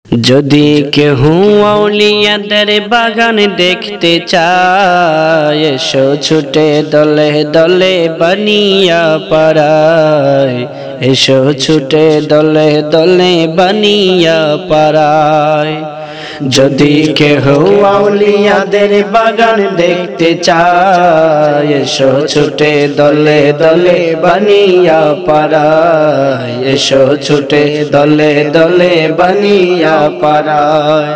যদি কেহ আউলিয়াদের বাগান দেখতে চায়, এসো ছুটে দলে দলে বানিয়া পাড়ায়, এসো ছুটে দলে দলে বানিয়া পাড়ায়। যদি কেহ আউলিয়াদের বাগান দেখতে চায়, এসো ছুটে দলে দলে বানিয়া পাড়ায়, এসো ছুটে দলে দলে বানিয়া পাড়ায়।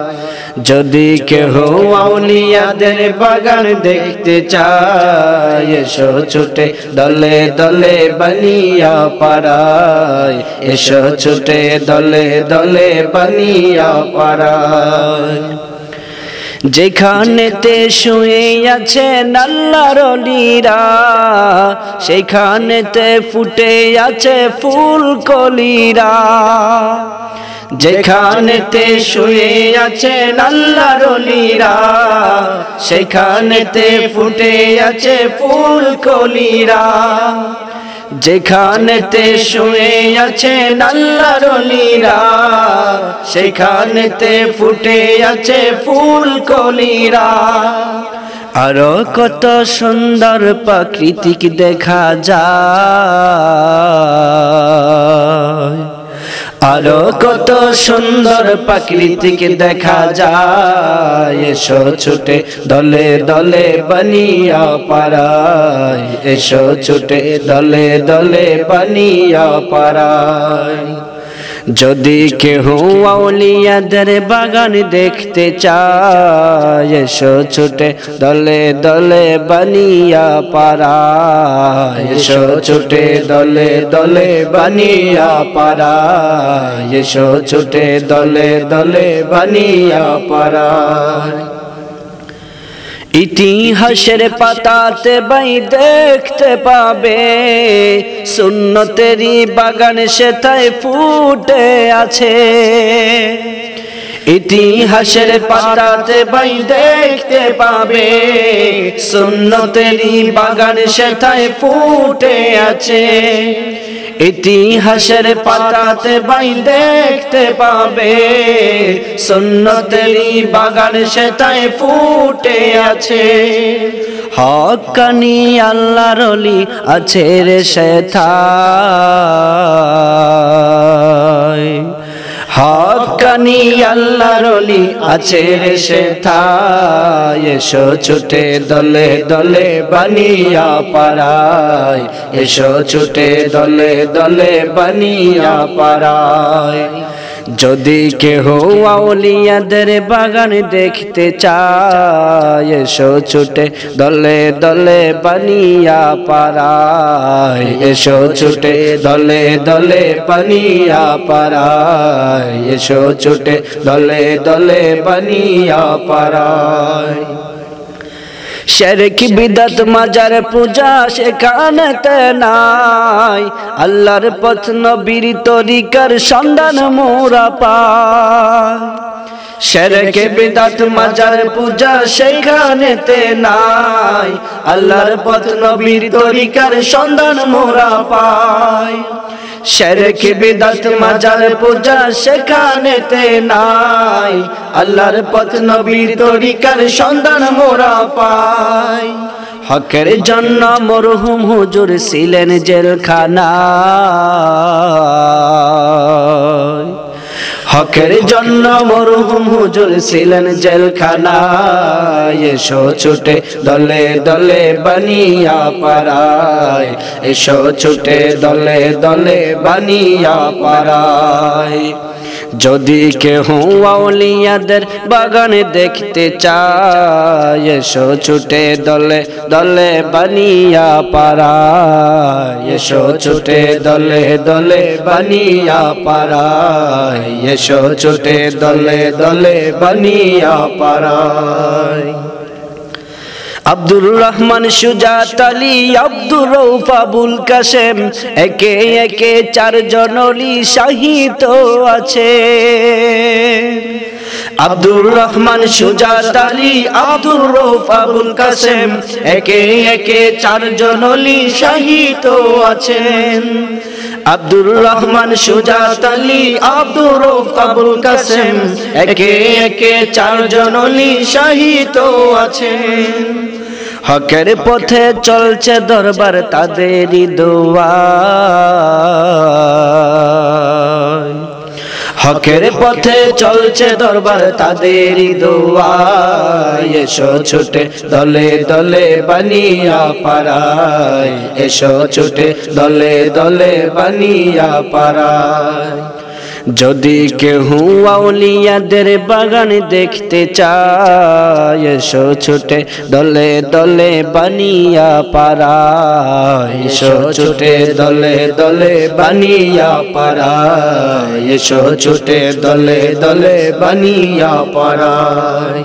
যদি কেহ আউলিয়াদের বাগান দেখতে চায়, এসো ছুটে দলে দলে বানিয়া পাড়ায়, এসো ছুটে দলে দলে বানিয়া পাড়ায়। যেখানেতে শুয়ে আছেন আল্লাহর ওলিরা, সেখানেতে ফুটে আছে ফুল কলিরা। যেখানেতে শুয়ে আছেন আল্লাহর ওলিরা, সেখানেতে ফুটে আছে ফুল কলিরা। যেখানেতে শুয়ে আছেন আল্লাহর ওলিরা, সেখানেতে ফুটে আছে ফুল কলিরা। আরো কত সুন্দর প্রাকৃতিক দেখা যায়, আরো কত সুন্দর প্রাকৃতিক দেখা যায়। এসো ছুটে দলে দলে বানিয়া পাড়ায়, এসো ছুটে দলে দলে বানিয়া পাড়ায়। যদি কেহ আউলিয়াদের বাগান দেখতে চায়, এসো ছুটে দলে দলে বানিয়া পাড়ায়, এসো ছুটে দলে দলে বানিয়া পাড়ায়, এসো ছুটে দলে দলে বানিয়া পাড়ায়। ইতিহাসের পাতাতে বাই দেখতে পাবে, সুন্নতেরই বাগান সেথায় ফুটে আছে। ইতিহাসের পাতাতে বাই দেখতে পাবে, সুন্নতেরই বাগান সেথায় ফুটে আছে। ইতিহাসের পাতাতে বাই দেখতে পাবে, সুন্নতেরই বাগান সেথায় ফুটে আছে। হক্কানি আল্লাহর ওলি আছে রে সেথায়, হক্কানি আল্লাহর ওলি আছে রে সেথায়। এসো ছুটে দলে দলে বানিয়া পাড়ায়, এসো ছুটে দলে দলে বানিয়া পাড়ায়। যদি কেহ আউলিয়াদের বাগান দেখতে চায়, এসো ছুটে দলে দলে বানিয়া পাড়ায়, এসো ছুটে দলে দলে বানিয়া পাড়ায়, এসো ছুটে দলে দলে বানিয়া পাড়ায়। শিরক বিদআত মাজার পূজা সেখানেতে নাই, আল্লাহর পথ নবীর তরিকার সন্ধান মোরা পাই। শিরক বিদআত মাজার পূজা সেখানেতে নাই, আল্লাহর পথ নবীর তরিকার সন্ধান মোরা পাই। শিরক বিদআত মাজার পূজা সেখানেতে নাই, আল্লাহর পথ নবীর তরিকার সন্ধান মোরা পাই। হকের জন্য মরহুম হুজুর ছিলেন জেলখানায়, হকের জন্য মরহুম হুজুর ছিলেন জেলখানায়। এসো ছুটে দলে দলে বানিয়া পাড়ায়, এসো ছুটে দলে দলে বানিয়া পাড়ায়। যদি কেহ আউলিয়াদের বাগান দেখতে চায়, এসো ছুটে দলে দলে বানিয়া পাড়ায়, এসো ছুটে দলে দলে বানিয়া পাড়ায়, এসো ছুটে দলে দলে বানিয়া পাড়ায়। আব্দুর রহমান সুজাত আলী আব্দুর রউফ আবুল কাসেম একে একে চারজন ওলি শাহিদ আছে। আব্দুর রহমান সুজাত আলী আব্দুর রউফ আবুল কাসেম একে একে চারজন ওলি শাহিদ আছেন। আব্দুর রহমান সুজাত আলী আব্দুর রউফ আবুল কাসেম একে একে চারজন অলি শহীদ আছেন হকের পথে চলছে দরবার তাদেরই দোয়ায় হকের পথে চলছে দরবার তাদেরই দোয়ায় এসো ছুটে দলে দলে বানিয়া পাড়ায় এসো ছুটে দলে দলে বানিয়া পাড়ায় যদি কেউ আউলিয়াদের বাগান দেখতে চায় এসো ছুটে দলে দলে বানিয়া পাড়ায় এসো ছুটে দলে দলে বানিয়া পাড়ায় এসো ছুটে দলে দলে বানিয়া পাড়ায়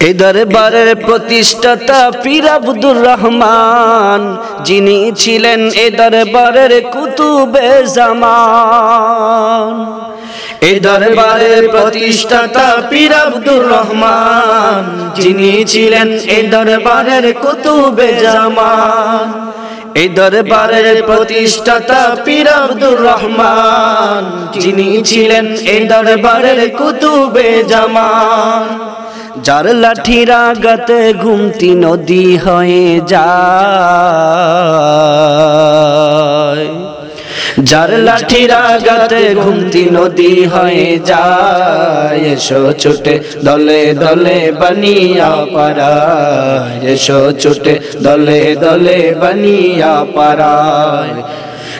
এই দরবারের প্রতিষ্ঠাতা পীর আব্দুর রহমান যিনি ছিলেন এই দরবারের কুতুবে জামান এই দরবারের প্রতিষ্ঠাতা পীর আব্দুর রহমান যিনি ছিলেন এই দরবারের কুতুবে জামান এই দরবারের প্রতিষ্ঠাতা পীর আব্দুর রহমান যিনি ছিলেন এই দরবারের কুতুবে জামান যার লাঠির আঘাতে ঘুমতি নদী হয়ে যায় যার লাঠির আঘাতে ঘুমতি নদী হয়ে যায় এসো ছুটে দলে দলে বানিয়া পাড়ায় এসো ছুটে দলে দলে বানিয়া পাড়ায়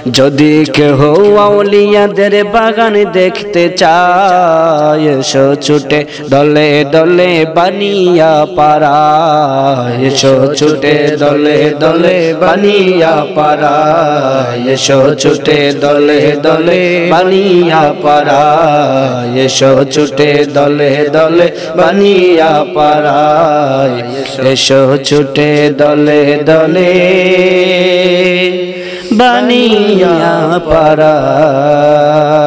যদি কেহ আউলিয়াদের বাগান দেখতে চায় এসো ছুটে দলে দলে বানিয়া পাড়ায় এসো ছুটে দলে দলে বানিয়া পাড়ায় এসো ছুটে দলে দলে বানিয়া পাড়ায় এসো ছুটে দলে দলে বানিয়া পাড়ায় এসো ছুটে দলে দলে বানিয়া পাড়ায়।